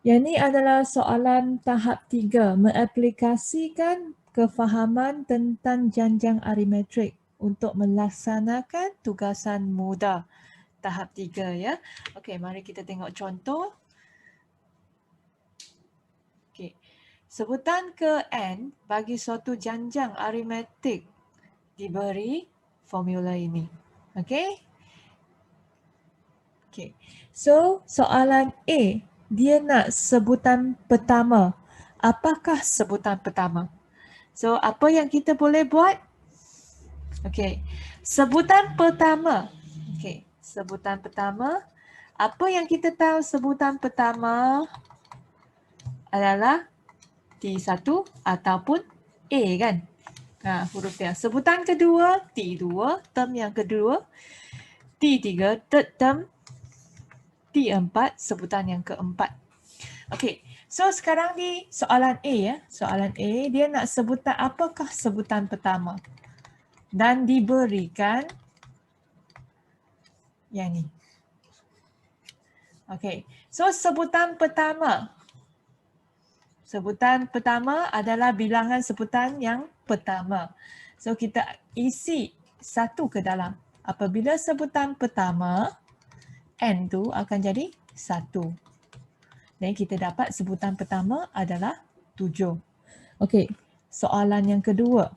Yang ini adalah soalan tahap 3, mengaplikasikan kefahaman tentang janjang arimetrik untuk melaksanakan tugasan mudah. Tahap 3 ya. Okey, mari kita tengok contoh. Okey. Sebutan ke n bagi suatu janjang arimetrik diberi formula ini. Okey? Okey. So, soalan A, dia nak sebutan pertama. Apakah sebutan pertama? So, apa yang kita boleh buat? Okey. Sebutan pertama. Okey. Sebutan pertama. Apa yang kita tahu sebutan pertama adalah T1 ataupun A kan? Huruf dia. Sebutan kedua T2, term yang kedua. T3, third term. T4, sebutan yang keempat. Okey. So sekarang ni soalan A ya. Soalan A, dia nak sebutan apakah sebutan pertama? Dan diberikan yang ni. Okey. So sebutan pertama. Sebutan pertama adalah bilangan sebutan yang pertama. So kita isi satu ke dalam. Apabila sebutan pertama, n tu akan jadi 1. Dan kita dapat sebutan pertama adalah 7. Okey, soalan yang kedua.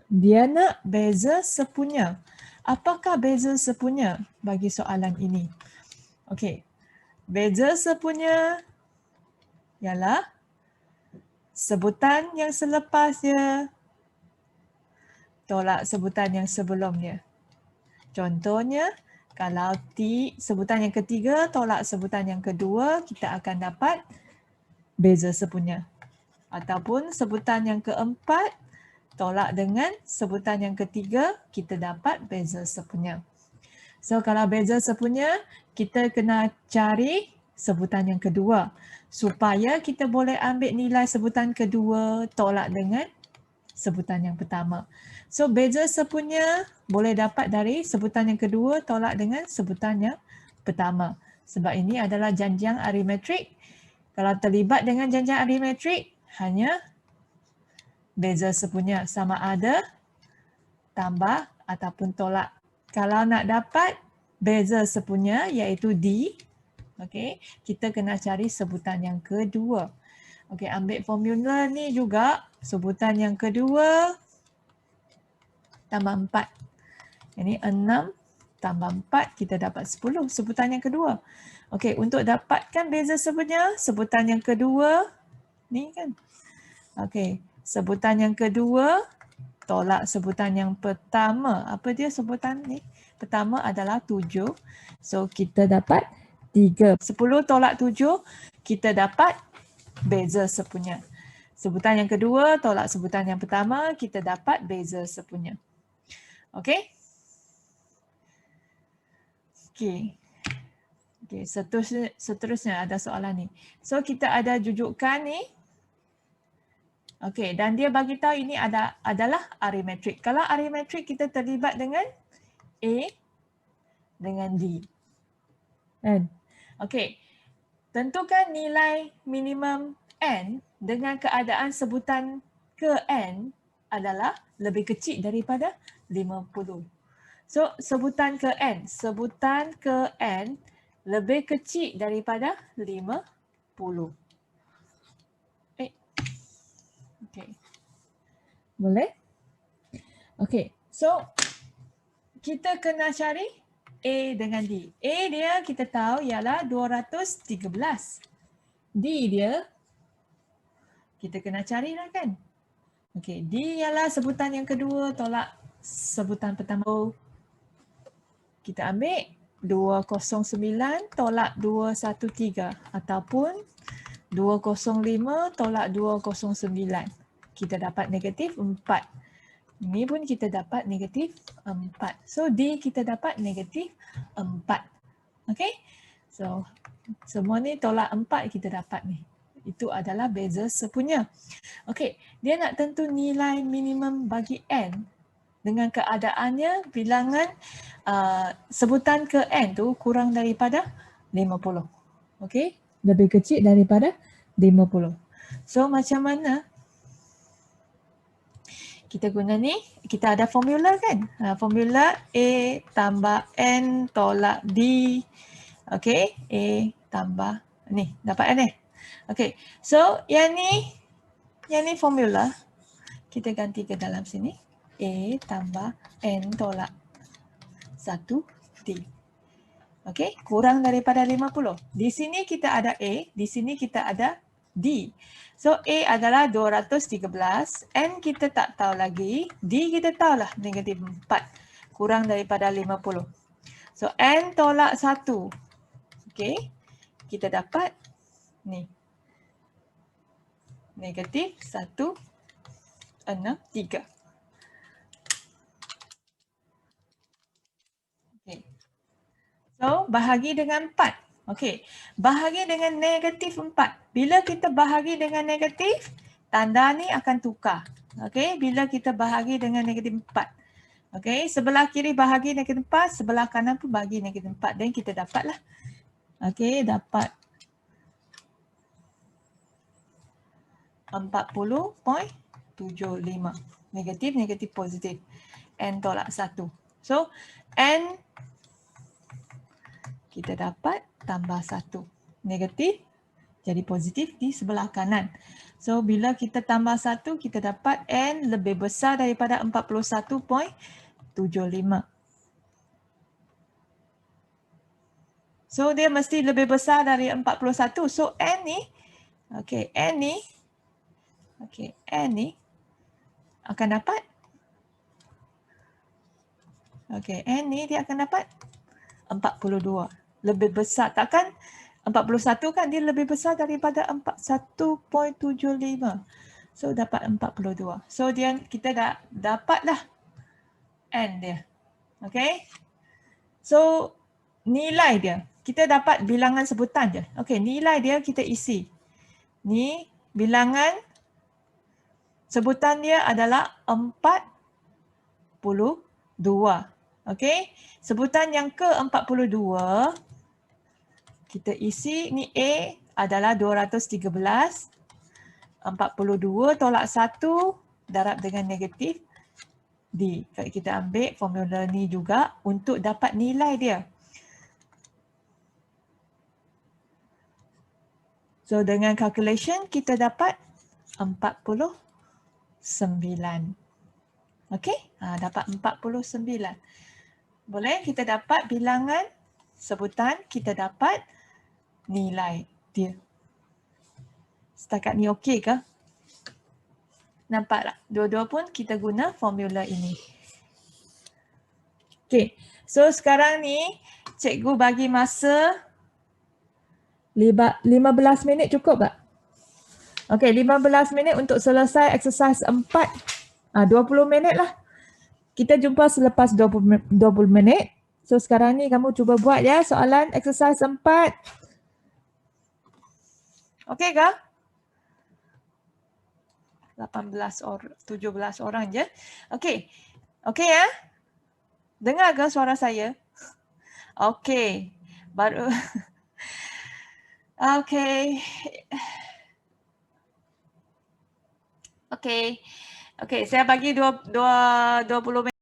Dia nak beza sepunya. Apakah beza sepunya bagi soalan ini? Okey, beza sepunya ialah sebutan yang selepasnya tolak sebutan yang sebelumnya. Contohnya, kalau sebutan yang ketiga tolak sebutan yang kedua, kita akan dapat beza sepunya. Ataupun sebutan yang keempat tolak dengan sebutan yang ketiga, kita dapat beza sepunya. So kalau beza sepunya, kita kena cari sebutan yang kedua supaya kita boleh ambil nilai sebutan kedua tolak dengan sebutan yang pertama. So beza sepunya boleh dapat dari sebutan yang kedua tolak dengan sebutan yang pertama. Sebab ini adalah janjang arimetrik. Kalau terlibat dengan janjang arimetrik, hanya beza sepunya sama ada tambah ataupun tolak. Kalau nak dapat beza sepunya iaitu D, okay, kita kena cari sebutan yang kedua. Okay, ambil formula ni juga, sebutan yang kedua tambah 4. Ini 6 tambah 4, kita dapat 10, sebutan yang kedua. Okay, untuk dapatkan beza sepunya, sebutan yang kedua, ni kan. Okay, sebutan yang kedua tolak sebutan yang pertama. Apa dia sebutan ni? Pertama adalah 7. So kita dapat 3. 10 tolak 7, kita dapat beza sepunya. Sebutan yang kedua tolak sebutan yang pertama, kita dapat beza sepunya. Okey? Okey. Okey, seterusnya ada soalan ni. So kita ada jujukan ni. Okey, dan dia bagi tahu ini adalah arimetrik. Kalau arimetrik kita terlibat dengan A dengan D. Kan? Okey. Tentukan nilai minimum n dengan keadaan sebutan ke n adalah lebih kecil daripada 50. So sebutan ke n lebih kecil daripada 50. Okey. Boleh? Okey. So kita kena cari A dengan D. A dia kita tahu ialah 213. D dia kita kena carilah kan. Okey, D ialah sebutan yang kedua tolak sebutan pertama. Kita ambil 209 tolak 213 ataupun 205 tolak 209. Kita dapat negatif 4. Ini pun kita dapat negatif 4. So D kita dapat negatif 4. Okey? So semua ni tolak 4 kita dapat ni. Itu adalah beza sepunya. Okey, dia nak tentu nilai minimum bagi n dengan keadaannya bilangan sebutan ke n tu kurang daripada 50. Okey? lebih kecil daripada 50. So macam mana kita guna ni? Kita ada formula kan? Formula A tambah N tolak D. Okay, A tambah ni. Dapat kan ni? Okay, so yang ni formula. Kita ganti ke dalam sini. A tambah N tolak 1D. Okay, kurang daripada 50. Di sini kita ada A, di sini kita ada D. So A adalah 213, N kita tak tahu lagi, D kita tahulah negatif 4. Kurang daripada 50. So N tolak 1. Okay, kita dapat ni. Negatif 1, 6, 3. Okay. So, bahagi dengan 4. Okey, bahagi dengan negatif 4. Bila kita bahagi dengan negatif, tanda ni akan tukar. Okey, bila kita bahagi dengan negatif 4. Okey, sebelah kiri bahagi negatif 4, sebelah kanan pun bahagi negatif 4. Dan kita dapatlah. Okey, dapat 40.75. Negatif, negatif, positif. N tolak 1. So, N kita dapat tambah 1. Negatif jadi positif di sebelah kanan. So, bila kita tambah 1, kita dapat N lebih besar daripada 41.75. So, dia mesti lebih besar dari 41. So, N ni, okay, N ni akan dapat, okay, N ni dia akan dapat 42. Lebih besar. Takkan 41 kan dia lebih besar daripada 41.75. So dapat 42. So kita dah dapatlah N dia. Okay. So nilai dia. Kita dapat bilangan sebutan je. Okay, nilai dia kita isi. Ni bilangan sebutan dia adalah 42. Okay. Sebutan yang ke-42 kita isi ni A adalah 213. 42 tolak 1 darab dengan negatif D. Kita ambil formula ni juga untuk dapat nilai dia. So dengan calculation kita dapat 49. Okey, dapat 49. Boleh kita dapat bilangan sebutan, kita dapat nilai dia. Setakat ni okey ke? Nampak tak? Dua-dua pun kita guna formula ini. Okey, so sekarang ni cikgu bagi masa 15 minit cukup tak? Okey, 15 minit untuk selesai exercise 4. 20 minit lah. Kita jumpa selepas 20 minit. So sekarang ni kamu cuba buat ya soalan exercise 4. Okey ke? 17 orang je. Okey. Okey ya? Dengar ke suara saya? Okey. Baru. Okey. Okey. Okey, saya bagi 20 minit.